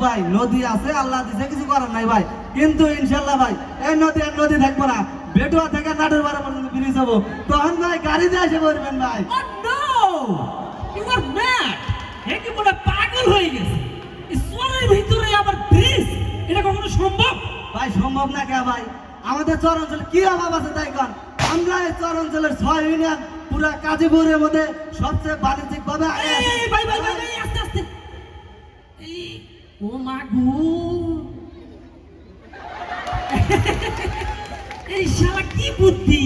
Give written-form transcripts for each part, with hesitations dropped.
ভাই নদী আছে আল্লাহ দিছে কিছু করার নাই ভাই কিন্তু ইনশাল্লাহ ভাই এই নদী আর নদী থাকবো না বেটুয়া থেকে নাটোর বাড়া পর্যন্ত ব্রিজ হবো তখন ভাই গাড়ি দিয়ে এসে পড়বেন ভাই Oh no! You are mad! কি বলে পাগল হয়ে গেছে এই শহরের ভিতরে আবার ব্রিজ এটা কখনো সম্ভব? ভাই সম্ভব না কে ভাই আমাদের চর অঞ্চলে কি অভাব আছে তাই কন আমরা এই চর অঞ্চলের 6 ইউনিয়ন পুরা কাজীপুরের মধ্যে সবচেয়ে বাণিজ্যিক ভাবে এই ভাই ভাই ভাই আস্তে আস্তে এই ও মা গো এই শালা কি বুদ্ধি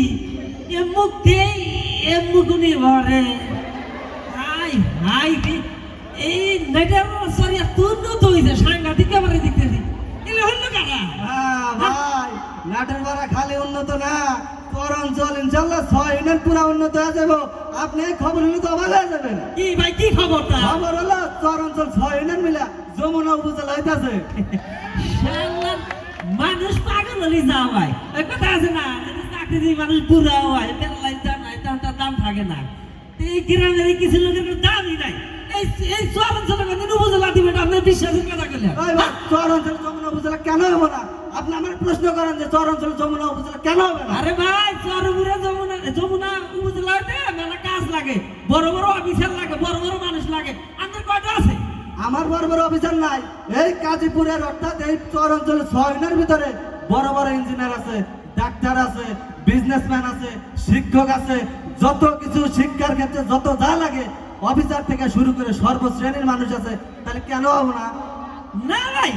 এমুক দেই এমুকুনি ভরে হাই হাই এই নেটার সরি তুই তো হইছে সাংঘাতিক ব্যাপারে দেখতেছি এলে হলো কারা হ্যাঁ ভাই নাটোর বাড়া খালি উন্নত না চর অঞ্চল ইনশাল্লাহ 6 ইউনিয়ন পুরা উন্নত হয়ে যাবো আপনি এই খবর হলে তো অবাক হয়ে যাবেন কি ভাই কি খবরটা খবর হলো চর অঞ্চল 6 ইউনিয়ন মিলা যমুনা উপজেলা হইতাছে শালা মানুষ পাগল হলি যাও ভাই ওই কথা আছে না চাকরি দিয়ে মানুষ বুড়া হয় লাইন নাই তার দাম থাকে না এই গ্রামের কিছু লোকের দামই নাই এই এই চর অঞ্চলের মধ্যে উপজেলা দিবেন আপনি বিশ্বাসের কথা কইলেন ওই ভাই চর অঞ্চল যমুনা উপজেলা কেন হবে না আপনি আমার প্রশ্ন করেন যে চর অঞ্চল যমুনা উপজেলা কেন হবে না আরে ভাই চরপুরে যমুনা উপজেলাতে মেলা কাজ লাগে বড় বড় অফিসার লাগে বড় বড় মানুষ লাগে আমাদের কয়টা আছে আমার বড় বড় অফিসার নাই এই কাজীপুরের অর্থাৎ এই চর অঞ্চলে 6 ইউনিয়নের ভিতরে বড় বড় ইঞ্জিনিয়ার আছে ডাক্তার আছে বিজনেসম্যান আছে শিক্ষক আছে যত কিছু শিক্ষার ক্ষেত্রে যত যা লাগে অফিসার থেকে শুরু করে সর্বশ্রেণীর মানুষ আছে তাহলে কেন হবে না না ভাই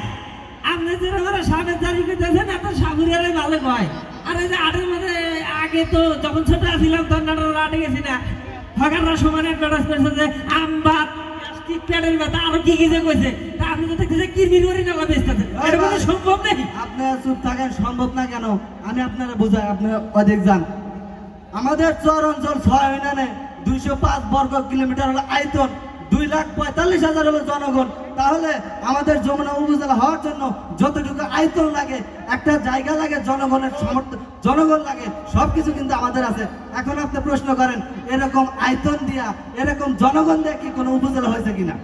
আপনি যেরকম সাবেক জারি করতেছেন এত সাবুরিয়ারে ভালো হয় আর এই যে আটের মধ্যে আগে তো যখন ছোট ছিলাম তখন নাটোর আটে গেছি না হকাররা সমানে প্যাটাস করছে যে আমবাদ প্লাস্টিক প্যাডের ব্যথা আরো কি কি যে কইছে তা আপনি তো দেখতেছে কিরমির করে নালা বেচতেছে এটা কোনো সম্ভব নেই আপনি চুপ থাকেন সম্ভব না কেন আমি আপনারা বুঝাই আপনারা অধিক যান আমাদের চর অঞ্চল 6 ইউনিয়নে 205 বর্গ কিলোমিটার হলো আয়তন 2,45,000 হলো জনগণ তাহলে আমাদের যমুনা উপজেলা হওয়ার জন্য যতটুকু আয়তন লাগে একটা জায়গা লাগে জনগণের জনগণ লাগে সবকিছু কিন্তু আমাদের আছে এখন আপনি প্রশ্ন করেন এরকম আয়তন দিয়া এরকম জনগণ দিয়ে কি কোনো উপজেলা হয়েছে কিনা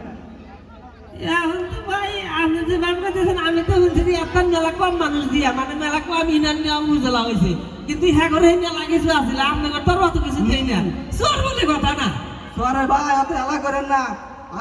এখন তো ভাই আপনি যে ভাব করতেছেন আমি তো বলছি যে আপনার মেলা কম মানুষ দিয়া মানে মেলা কম ইনান নেওয়া উপজেলা হয়েছে কিন্তু হ্যাঁ করে মেলা কিছু আসলে আপনার তোর অত কিছু দেই না চোর বলে কথা না সরে ভাই অত এলা করেন না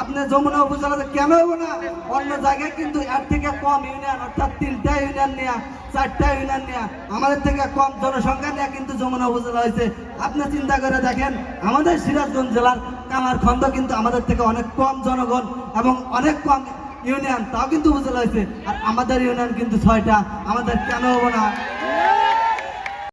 আপনি যমুনা উপজেলাতে কেন হবো না অন্য জায়গায় কিন্তু এর থেকে কম ইউনিয়ন অর্থাৎ 3টা ইউনিয়ন নেয়া 4টা ইউনিয়ন নেয়া আমাদের থেকে কম জনসংখ্যা নেয়া কিন্তু যমুনা উপজেলা হয়েছে আপনি চিন্তা করে দেখেন আমাদের সিরাজগঞ্জ জেলার কামারখন্দ কিন্তু আমাদের থেকে অনেক কম জনগণ এবং অনেক কম ইউনিয়ন তাও কিন্তু উপজেলা হয়েছে আর আমাদের ইউনিয়ন কিন্তু 6টা আমাদের কেন হবো না